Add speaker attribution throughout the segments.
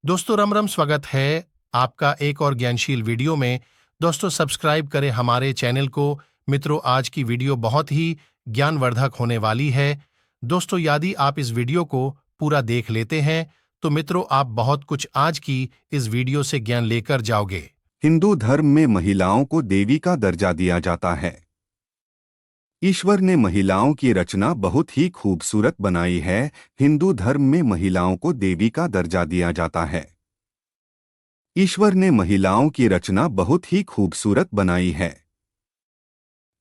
Speaker 1: दोस्तों राम राम, स्वागत है आपका एक और ज्ञानशील वीडियो में। दोस्तों सब्सक्राइब करें हमारे चैनल को। मित्रों, आज की वीडियो बहुत ही ज्ञानवर्धक होने वाली है। दोस्तों, यदि आप इस वीडियो को पूरा देख लेते हैं तो मित्रों आप बहुत कुछ आज की इस वीडियो से ज्ञान लेकर जाओगे।
Speaker 2: हिंदू धर्म में महिलाओं को देवी का दर्जा दिया जाता है। ईश्वर ने महिलाओं की रचना बहुत ही खूबसूरत बनाई है। हिंदू धर्म में महिलाओं को देवी का दर्जा दिया जाता है। ईश्वर ने महिलाओं की रचना बहुत ही खूबसूरत बनाई है,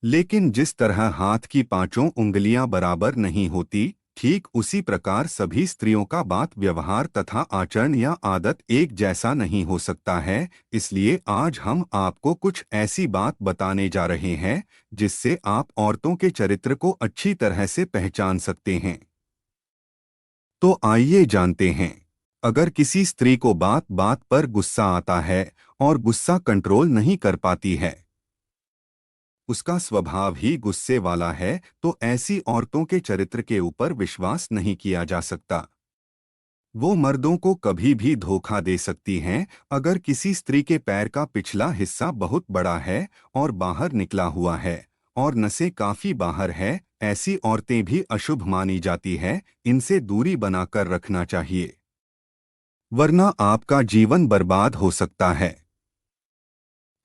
Speaker 2: लेकिन जिस तरह हाथ की पांचों उंगलियां बराबर नहीं होती, ठीक उसी प्रकार सभी स्त्रियों का बात व्यवहार तथा आचरण या आदत एक जैसा नहीं हो सकता है। इसलिए आज हम आपको कुछ ऐसी बात बताने जा रहे हैं जिससे आप औरतों के चरित्र को अच्छी तरह से पहचान सकते हैं। तो आइए जानते हैं। अगर किसी स्त्री को बात बात पर गुस्सा आता है और गुस्सा कंट्रोल नहीं कर पाती है, उसका स्वभाव ही गुस्से वाला है, तो ऐसी औरतों के चरित्र के ऊपर विश्वास नहीं किया जा सकता। वो मर्दों को कभी भी धोखा दे सकती हैं। अगर किसी स्त्री के पैर का पिछला हिस्सा बहुत बड़ा है और बाहर निकला हुआ है और नसें काफी बाहर है, ऐसी औरतें भी अशुभ मानी जाती है। इनसे दूरी बनाकर रखना चाहिए, वरना आपका जीवन बर्बाद हो सकता है।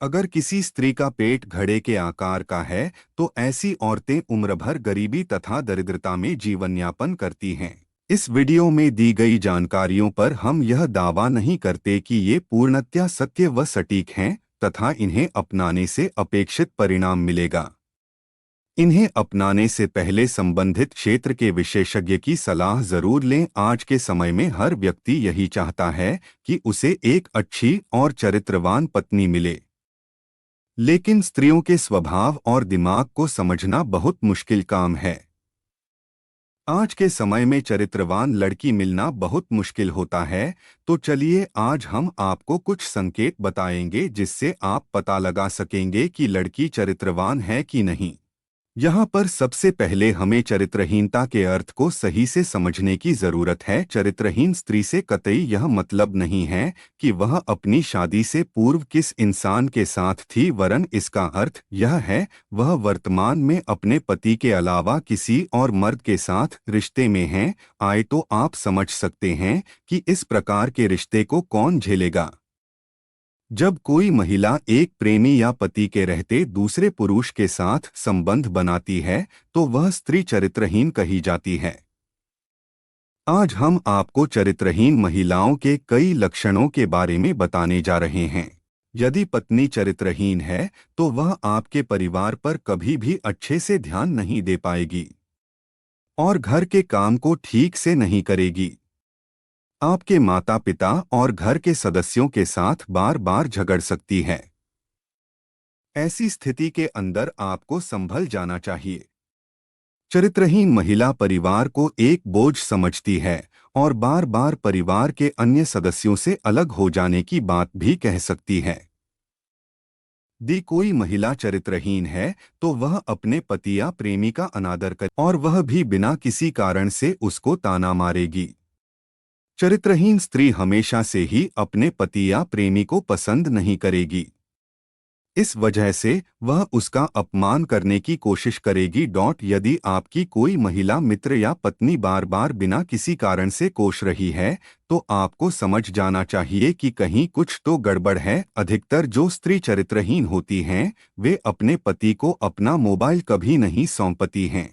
Speaker 2: अगर किसी स्त्री का पेट घड़े के आकार का है तो ऐसी औरतें उम्र भर गरीबी तथा दरिद्रता में जीवन यापन करती हैं। इस वीडियो में दी गई जानकारियों पर हम यह दावा नहीं करते कि ये पूर्णतया सत्य व सटीक हैं तथा इन्हें अपनाने से अपेक्षित परिणाम मिलेगा। इन्हें अपनाने से पहले संबंधित क्षेत्र के विशेषज्ञ की सलाह जरूर लें। आज के समय में हर व्यक्ति यही चाहता है कि उसे एक अच्छी और चरित्रवान पत्नी मिले, लेकिन स्त्रियों के स्वभाव और दिमाग को समझना बहुत मुश्किल काम है। आज के समय में चरित्रवान लड़की मिलना बहुत मुश्किल होता है। तो चलिए आज हम आपको कुछ संकेत बताएंगे जिससे आप पता लगा सकेंगे कि लड़की चरित्रवान है कि नहीं। यहाँ पर सबसे पहले हमें चरित्रहीनता के अर्थ को सही से समझने की जरूरत है। चरित्रहीन स्त्री से कतई यह मतलब नहीं है कि वह अपनी शादी से पूर्व किस इंसान के साथ थी, वरन इसका अर्थ यह है वह वर्तमान में अपने पति के अलावा किसी और मर्द के साथ रिश्ते में है। आए तो आप समझ सकते हैं कि इस प्रकार के रिश्ते को कौन झेलेगा। जब कोई महिला एक प्रेमी या पति के रहते दूसरे पुरुष के साथ संबंध बनाती है तो वह स्त्री चरित्रहीन कही जाती है। आज हम आपको चरित्रहीन महिलाओं के कई लक्षणों के बारे में बताने जा रहे हैं। यदि पत्नी चरित्रहीन है तो वह आपके परिवार पर कभी भी अच्छे से ध्यान नहीं दे पाएगी और घर के काम को ठीक से नहीं करेगी। आपके माता पिता और घर के सदस्यों के साथ बार बार झगड़ सकती है। ऐसी स्थिति के अंदर आपको संभल जाना चाहिए। चरित्रहीन महिला परिवार को एक बोझ समझती है और बार बार परिवार के अन्य सदस्यों से अलग हो जाने की बात भी कह सकती है। यदि कोई महिला चरित्रहीन है तो वह अपने पति या प्रेमी का अनादर करे और वह भी बिना किसी कारण से उसको ताना मारेगी। चरित्रहीन स्त्री हमेशा से ही अपने पति या प्रेमी को पसंद नहीं करेगी। इस वजह से वह उसका अपमान करने की कोशिश करेगी। यदि आपकी कोई महिला मित्र या पत्नी बार बार बिना किसी कारण से कोस रही है तो आपको समझ जाना चाहिए कि कहीं कुछ तो गड़बड़ है। अधिकतर जो स्त्री चरित्रहीन होती हैं वे अपने पति को अपना मोबाइल कभी नहीं सौंपती हैं।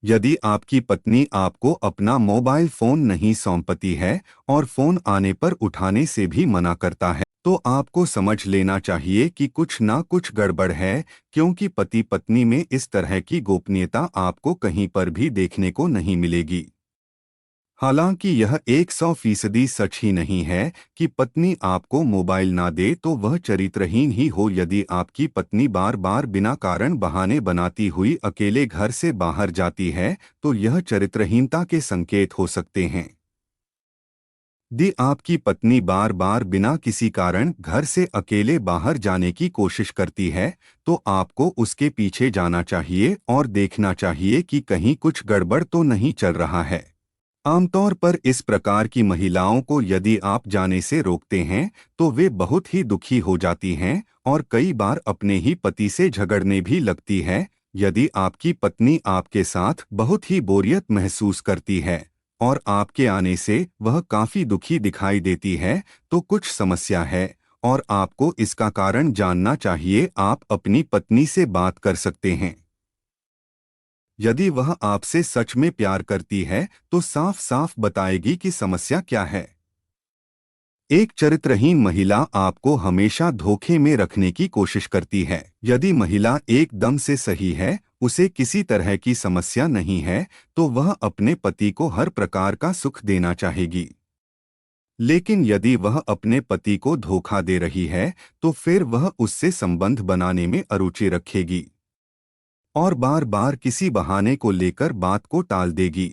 Speaker 2: यदि आपकी पत्नी आपको अपना मोबाइल फोन नहीं सौंपती है और फोन आने पर उठाने से भी मना करता है तो आपको समझ लेना चाहिए कि कुछ ना कुछ गड़बड़ है, क्योंकि पति पत्नी में इस तरह की गोपनीयता आपको कहीं पर भी देखने को नहीं मिलेगी। हालांकि यह 100% सच ही नहीं है कि पत्नी आपको मोबाइल ना दे तो वह चरित्रहीन ही हो। यदि आपकी पत्नी बार बार बिना कारण बहाने बनाती हुई अकेले घर से बाहर जाती है तो यह चरित्रहीनता के संकेत हो सकते हैं। यदि आपकी पत्नी बार बार बिना किसी कारण घर से अकेले बाहर जाने की कोशिश करती है तो आपको उसके पीछे जाना चाहिए और देखना चाहिए कि कहीं कुछ गड़बड़ तो नहीं चल रहा है। आमतौर पर इस प्रकार की महिलाओं को यदि आप जाने से रोकते हैं तो वे बहुत ही दुखी हो जाती हैं और कई बार अपने ही पति से झगड़ने भी लगती है। यदि आपकी पत्नी आपके साथ बहुत ही बोरियत महसूस करती है और आपके आने से वह काफी दुखी दिखाई देती है तो कुछ समस्या है और आपको इसका कारण जानना चाहिए। आप अपनी पत्नी से बात कर सकते हैं। यदि वह आपसे सच में प्यार करती है तो साफ साफ बताएगी कि समस्या क्या है। एक चरित्रहीन महिला आपको हमेशा धोखे में रखने की कोशिश करती है। यदि महिला एकदम से सही है, उसे किसी तरह की समस्या नहीं है, तो वह अपने पति को हर प्रकार का सुख देना चाहेगी। लेकिन यदि वह अपने पति को धोखा दे रही है तो फिर वह उससे संबंध बनाने में अरुचि रखेगी और बार बार किसी बहाने को लेकर बात को टाल देगी।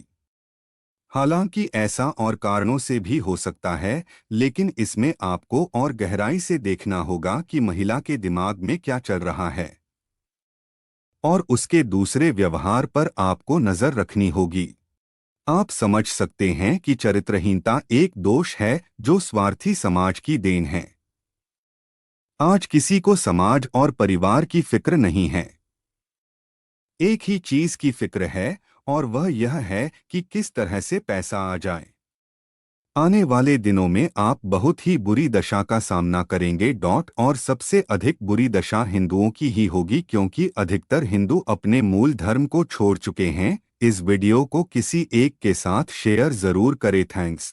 Speaker 2: हालांकि ऐसा और कारणों से भी हो सकता है, लेकिन इसमें आपको और गहराई से देखना होगा कि महिला के दिमाग में क्या चल रहा है और उसके दूसरे व्यवहार पर आपको नजर रखनी होगी। आप समझ सकते हैं कि चरित्रहीनता एक दोष है जो स्वार्थी समाज की देन है। आज किसी को समाज और परिवार की फिक्र नहीं है। एक ही चीज की फिक्र है और वह यह है कि किस तरह से पैसा आ जाए। आने वाले दिनों में आप बहुत ही बुरी दशा का सामना करेंगे। और सबसे अधिक बुरी दशा हिंदुओं की ही होगी क्योंकि अधिकतर हिंदू अपने मूल धर्म को छोड़ चुके हैं। इस वीडियो को किसी एक के साथ शेयर जरूर करें। थैंक्स।